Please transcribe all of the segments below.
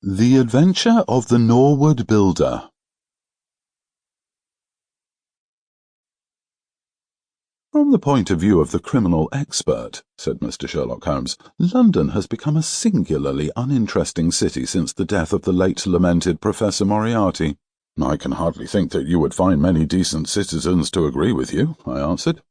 The Adventure of the Norwood Builder. From the point of view of the criminal expert, said Mr. Sherlock Holmes, London has become a singularly uninteresting city since the death of the late lamented Professor Moriarty. I can hardly think that you would find many decent citizens to agree with you, I answered.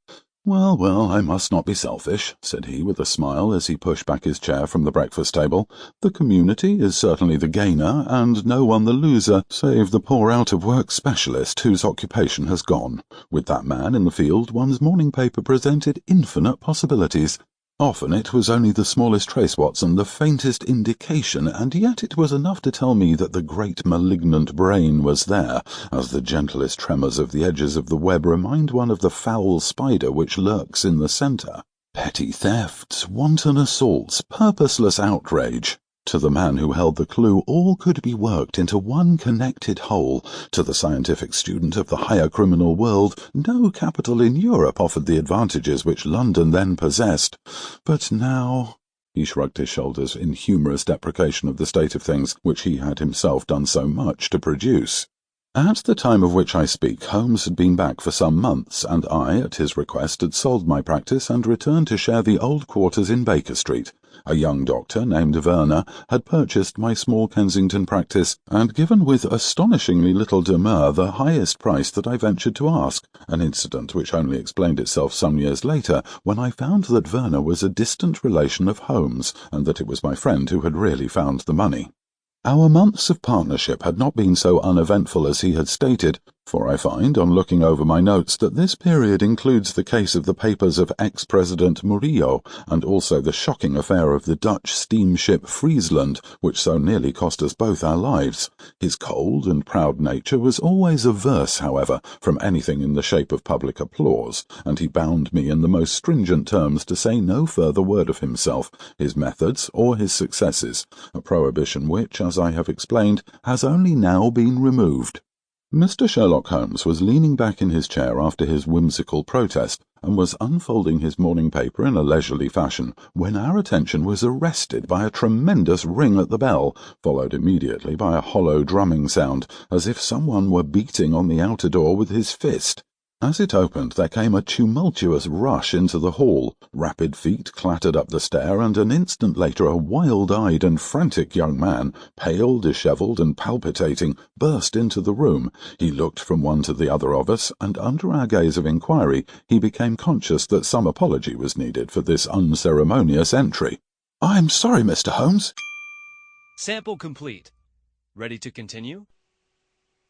Well, I must not be selfish, said he with a smile as he pushed back his chair from the breakfast table. The community is certainly the gainer, and no one the loser, save the poor out-of-work specialist whose occupation has gone. With that man in the field, one's morning paper presented infinite possibilities. Often it was only the smallest trace, Watson, the faintest indication, and yet it was enough to tell me that the great malignant brain was there, as the gentlest tremors of the edges of the web remind one of the foul spider which lurks in the centre. Petty thefts, wanton assaults, purposeless outrage. To the man who held the clue, all could be worked into one connected whole. To the scientific student of the higher criminal world, no capital in Europe offered the advantages which London then possessed. But now— He shrugged his shoulders in humorous deprecation of the state of things which he had himself done so much to produce. At the time of which I speak, Holmes had been back for some months, and I, at his request, had sold my practice and returned to share the old quarters in Baker Street. A young doctor named Werner had purchased my small Kensington practice and given with astonishingly little demur the highest price that I ventured to ask, an incident which only explained itself some years later when I found that Werner was a distant relation of Holmes and that it was my friend who had really found the money. Our months of partnership had not been so uneventful as he had stated, for I find, on looking over my notes, that this period includes the case of the papers of ex-President Murillo, and also the shocking affair of the Dutch steamship Friesland, which so nearly cost us both our lives. His cold and proud nature was always averse, however, from anything in the shape of public applause, and he bound me in the most stringent terms to say no further word of himself, his methods, or his successes, a prohibition which, as I have explained, has only now been removed. Mr. Sherlock Holmes was leaning back in his chair after his whimsical protest, and was unfolding his morning paper in a leisurely fashion, when our attention was arrested by a tremendous ring at the bell, followed immediately by a hollow drumming sound, as if someone were beating on the outer door with his fist. As it opened, there came a tumultuous rush into the hall. Rapid feet clattered up the stair, and an instant later a wild-eyed and frantic young man, pale, dishevelled, and palpitating, burst into the room. He looked from one to the other of us, and under our gaze of inquiry he became conscious that some apology was needed for this unceremonious entry. "I'm sorry, Mr. Holmes." Sample complete. Ready to continue?